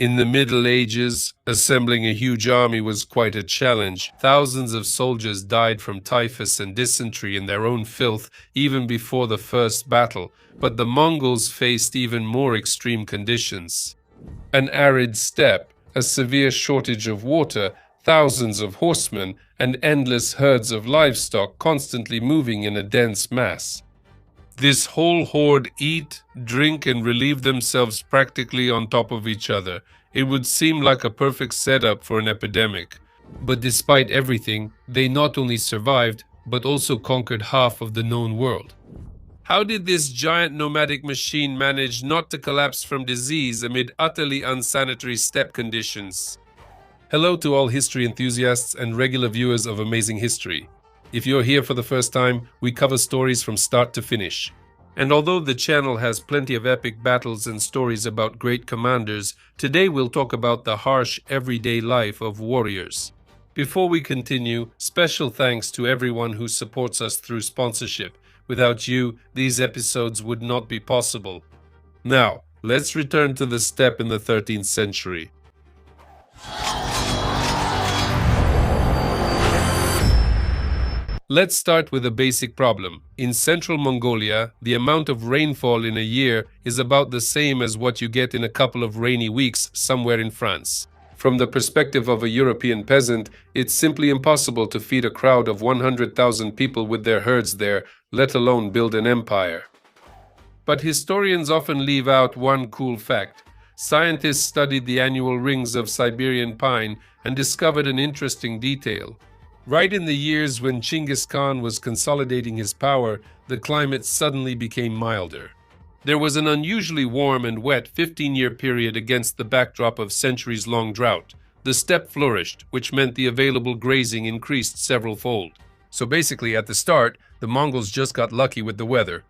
In the Middle Ages, assembling a huge army was quite a challenge. Thousands of soldiers died from typhus and dysentery in their own filth even before the first battle, but the Mongols faced even more extreme conditions. An arid steppe, a severe shortage of water, thousands of horsemen, and endless herds of livestock constantly moving in a dense mass. This whole horde eat, drink, and relieve themselves practically on top of each other. It would seem like a perfect setup for an epidemic. But despite everything, they not only survived, but also conquered half of the known world. How did this giant nomadic machine manage not to collapse from disease amid utterly unsanitary steppe conditions? Hello to all history enthusiasts and regular viewers of Amazing History. If you're here for the first time, we cover stories from start to finish. And although the channel has plenty of epic battles and stories about great commanders, today we'll talk about the harsh, everyday life of warriors. Before we continue, special thanks to everyone who supports us through sponsorship. Without you, these episodes would not be possible. Now, let's return to the steppe in the 13th century. Let's start with a basic problem. In central Mongolia, the amount of rainfall in a year is about the same as what you get in a couple of rainy weeks somewhere in France. From the perspective of a European peasant, it's simply impossible to feed a crowd of 100,000 people with their herds there, let alone build an empire. But historians often leave out one cool fact. Scientists studied the annual rings of Siberian pine and discovered an interesting detail. Right in the years when Genghis Khan was consolidating his power, the climate suddenly became milder. There was an unusually warm and wet 15-year period against the backdrop of centuries-long drought. The steppe flourished, which meant the available grazing increased several-fold. So basically, at the start, the Mongols just got lucky with the weather.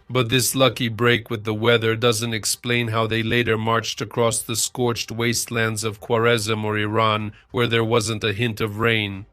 But this lucky break with the weather doesn't explain how they later marched across the scorched wastelands of Khwarezm or Iran, where there wasn't a hint of rain.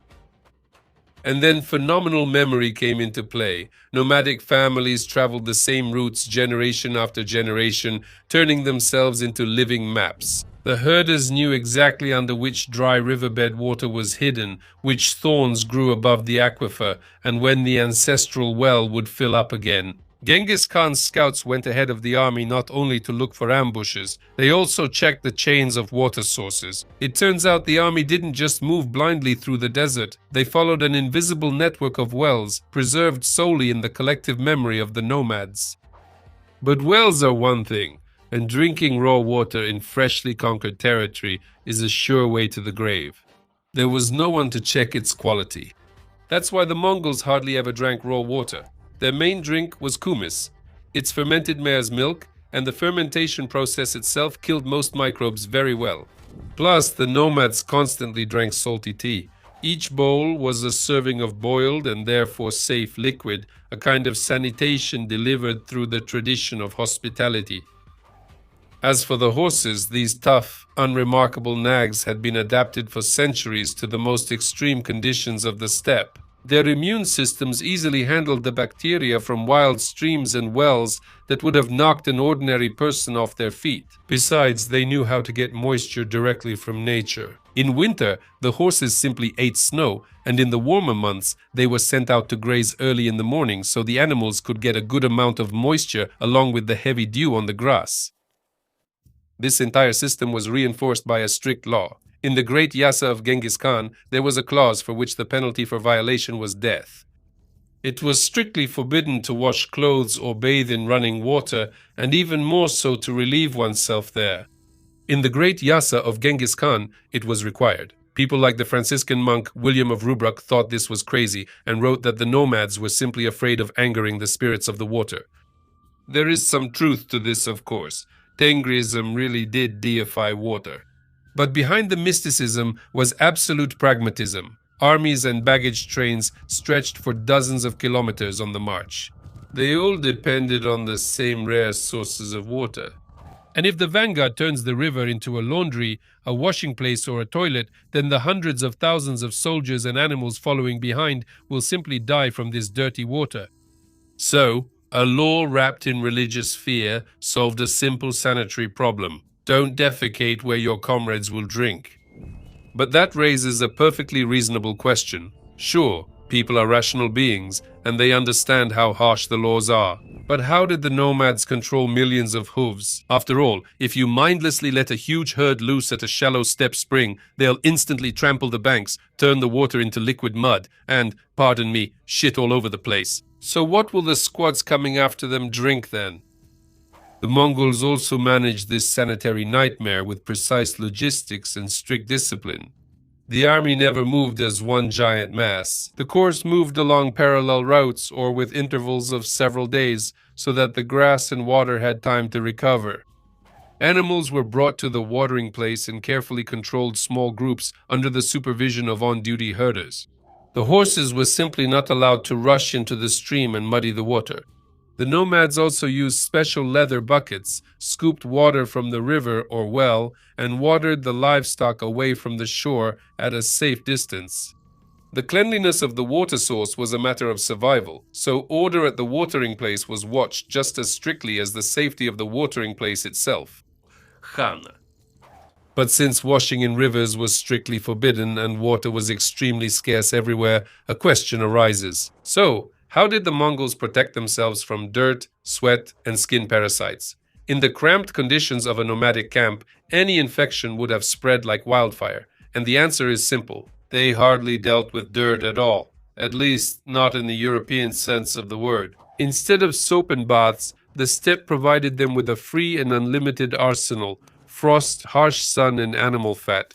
And then phenomenal memory came into play. Nomadic families traveled the same routes generation after generation, turning themselves into living maps. The herders knew exactly under which dry riverbed water was hidden, which thorns grew above the aquifer, and when the ancestral well would fill up again. Genghis Khan's scouts went ahead of the army not only to look for ambushes, they also checked the chains of water sources. It turns out the army didn't just move blindly through the desert, they followed an invisible network of wells, preserved solely in the collective memory of the nomads. But wells are one thing, and drinking raw water in freshly conquered territory is a sure way to the grave. There was no one to check its quality. That's why the Mongols hardly ever drank raw water. Their main drink was kumis. It's fermented mare's milk, and the fermentation process itself killed most microbes very well. Plus, the nomads constantly drank salty tea. Each bowl was a serving of boiled and therefore safe liquid, a kind of sanitation delivered through the tradition of hospitality. As for the horses, these tough, unremarkable nags had been adapted for centuries to the most extreme conditions of the steppe. Their immune systems easily handled the bacteria from wild streams and wells that would have knocked an ordinary person off their feet. Besides, they knew how to get moisture directly from nature. In winter, the horses simply ate snow, and in the warmer months, they were sent out to graze early in the morning so the animals could get a good amount of moisture along with the heavy dew on the grass. This entire system was reinforced by a strict law. In the Great Yasa of Genghis Khan, there was a clause for which the penalty for violation was death. It was strictly forbidden to wash clothes or bathe in running water, and even more so to relieve oneself there. In the Great Yasa of Genghis Khan, it was required. People like the Franciscan monk William of Rubruck thought this was crazy and wrote that the nomads were simply afraid of angering the spirits of the water. There is some truth to this, of course. Tengrism really did deify water. But behind the mysticism was absolute pragmatism. Armies and baggage trains stretched for dozens of kilometers on the march. They all depended on the same rare sources of water. And if the vanguard turns the river into a laundry, a washing place, or a toilet, then the hundreds of thousands of soldiers and animals following behind will simply die from this dirty water. So, a law wrapped in religious fear solved a simple sanitary problem. Don't defecate where your comrades will drink. But that raises a perfectly reasonable question. Sure, people are rational beings, and they understand how harsh the laws are. But how did the nomads control millions of hooves? After all, if you mindlessly let a huge herd loose at a shallow steppe spring, they'll instantly trample the banks, turn the water into liquid mud, and, pardon me, shit all over the place. So what will the squads coming after them drink then? The Mongols also managed this sanitary nightmare with precise logistics and strict discipline. The army never moved as one giant mass. The corps moved along parallel routes or with intervals of several days so that the grass and water had time to recover. Animals were brought to the watering place in carefully controlled small groups under the supervision of on-duty herders. The horses were simply not allowed to rush into the stream and muddy the water. The nomads also used special leather buckets, scooped water from the river or well, and watered the livestock away from the shore at a safe distance. The cleanliness of the water source was a matter of survival, so order at the watering place was watched just as strictly as the safety of the watering place itself. Khana. But since washing in rivers was strictly forbidden and water was extremely scarce everywhere, a question arises. So, how did the Mongols protect themselves from dirt, sweat, and skin parasites? In the cramped conditions of a nomadic camp, any infection would have spread like wildfire, and the answer is simple. They hardly dealt with dirt at all, at least not in the European sense of the word. Instead of soap and baths, the steppe provided them with a free and unlimited arsenal: frost, harsh sun, and animal fat.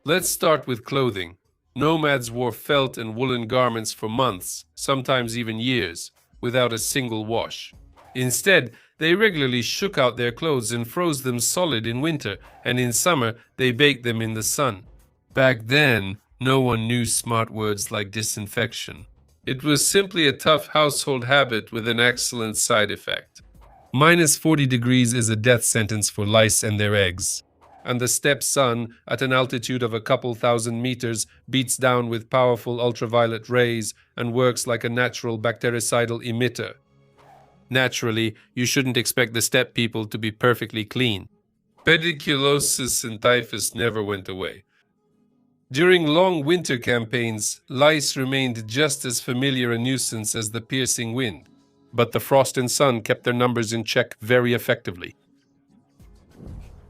Let's start with clothing. Nomads wore felt and woolen garments for months, sometimes even years, without a single wash. Instead, they regularly shook out their clothes and froze them solid in winter, and in summer they baked them in the sun. Back then, no one knew smart words like disinfection. It was simply a tough household habit with an excellent side effect. Minus 40 degrees is a death sentence for lice and their eggs. And the steppe sun, at an altitude of a couple thousand meters, beats down with powerful ultraviolet rays and works like a natural bactericidal emitter. Naturally, you shouldn't expect the steppe people to be perfectly clean. Pediculosis and typhus never went away. During long winter campaigns, lice remained just as familiar a nuisance as the piercing wind, but the frost and sun kept their numbers in check very effectively.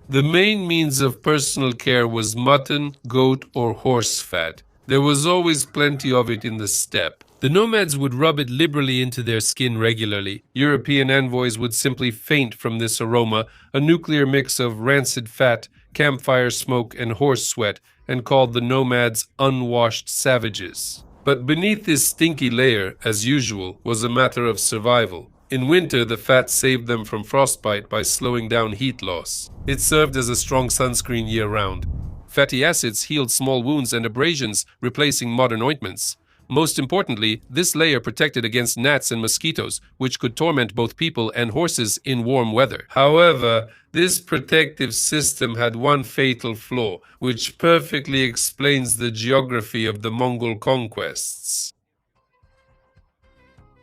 The main means of personal care was mutton, goat, or horse fat. There was always plenty of it in the steppe. The nomads would rub it liberally into their skin regularly. European envoys would simply faint from this aroma, a nuclear mix of rancid fat, campfire smoke, and horse sweat, and called the nomads unwashed savages. But beneath this stinky layer, as usual, was a matter of survival. In winter, the fat saved them from frostbite by slowing down heat loss. It served as a strong sunscreen year-round. Fatty acids healed small wounds and abrasions, replacing modern ointments. Most importantly, this layer protected against gnats and mosquitoes, which could torment both people and horses in warm weather. However, this protective system had one fatal flaw, which perfectly explains the geography of the Mongol conquests.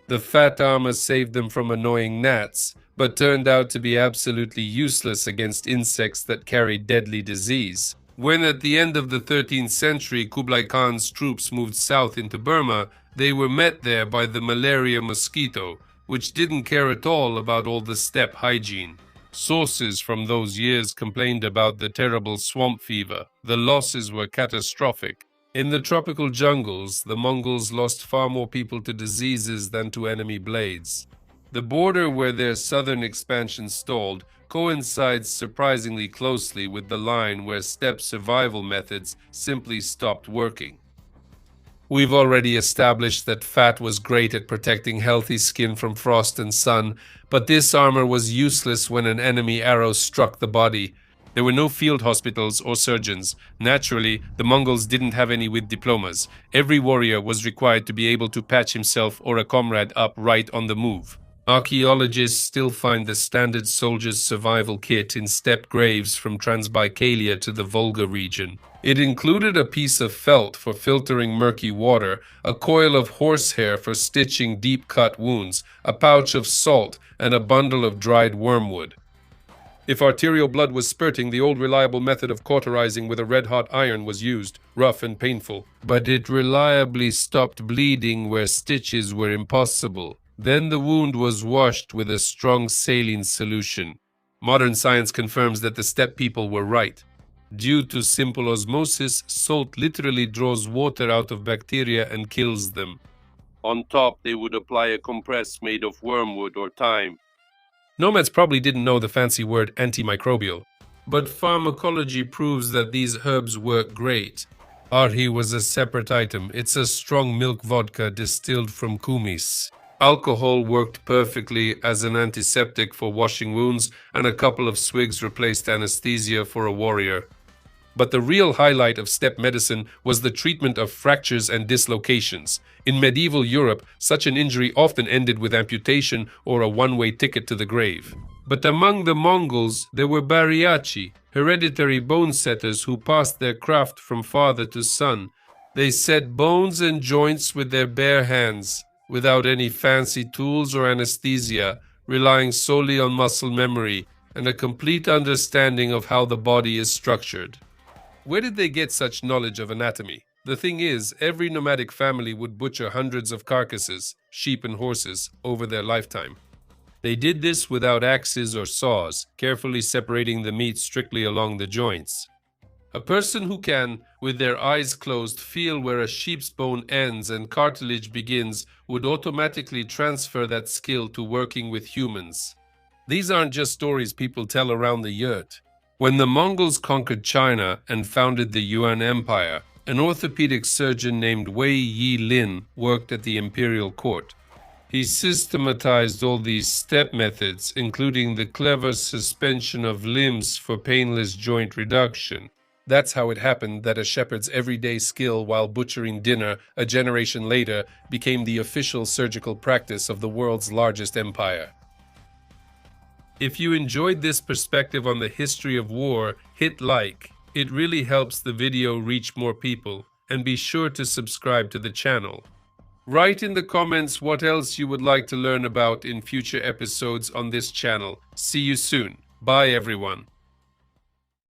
The fat armor saved them from annoying gnats, but turned out to be absolutely useless against insects that carried deadly disease. When at the end of the 13th century Kublai Khan's troops moved south into Burma, they were met there by the malaria mosquito, which didn't care at all about all the steppe hygiene. Sources from those years complained about the terrible swamp fever. The losses were catastrophic. In the tropical jungles, the Mongols lost far more people to diseases than to enemy blades. The border where their southern expansion stalled coincides surprisingly closely with the line where steppe survival methods simply stopped working. We've already established that fat was great at protecting healthy skin from frost and sun, but this armor was useless when an enemy arrow struck the body. There were no field hospitals or surgeons. Naturally, the Mongols didn't have any with diplomas. Every warrior was required to be able to patch himself or a comrade up right on the move. Archaeologists still find the standard soldier's survival kit in steppe graves from Transbaikalia to the Volga region. It included a piece of felt for filtering murky water, a coil of horsehair for stitching deep-cut wounds, a pouch of salt, and a bundle of dried wormwood. If arterial blood was spurting, the old reliable method of cauterizing with a red-hot iron was used, rough and painful. But it reliably stopped bleeding where stitches were impossible. Then the wound was washed with a strong saline solution. Modern science confirms that the steppe people were right. Due to simple osmosis, salt literally draws water out of bacteria and kills them. On top, they would apply a compress made of wormwood or thyme. Nomads probably didn't know the fancy word antimicrobial, but pharmacology proves that these herbs work great. Arhi was a separate item. It's a strong milk vodka distilled from kumis. Alcohol worked perfectly as an antiseptic for washing wounds, and a couple of swigs replaced anesthesia for a warrior. But the real highlight of steppe medicine was the treatment of fractures and dislocations. In medieval Europe, such an injury often ended with amputation or a one-way ticket to the grave. But among the Mongols, there were bariachi, hereditary bone setters who passed their craft from father to son. They set bones and joints with their bare hands, without any fancy tools or anesthesia, relying solely on muscle memory and a complete understanding of how the body is structured. Where did they get such knowledge of anatomy? The thing is, every nomadic family would butcher hundreds of carcasses, sheep and horses, over their lifetime. They did this without axes or saws, carefully separating the meat strictly along the joints. A person who can, with their eyes closed, feel where a sheep's bone ends and cartilage begins would automatically transfer that skill to working with humans. These aren't just stories people tell around the yurt. When the Mongols conquered China and founded the Yuan Empire, an orthopedic surgeon named Wei Yi Lin worked at the imperial court. He systematized all these step methods, including the clever suspension of limbs for painless joint reduction. That's how it happened that a shepherd's everyday skill while butchering dinner a generation later became the official surgical practice of the world's largest empire. If you enjoyed this perspective on the history of war, hit like. It really helps the video reach more people, and be sure to subscribe to the channel. Write in the comments what else you would like to learn about in future episodes on this channel. See you soon. Bye everyone.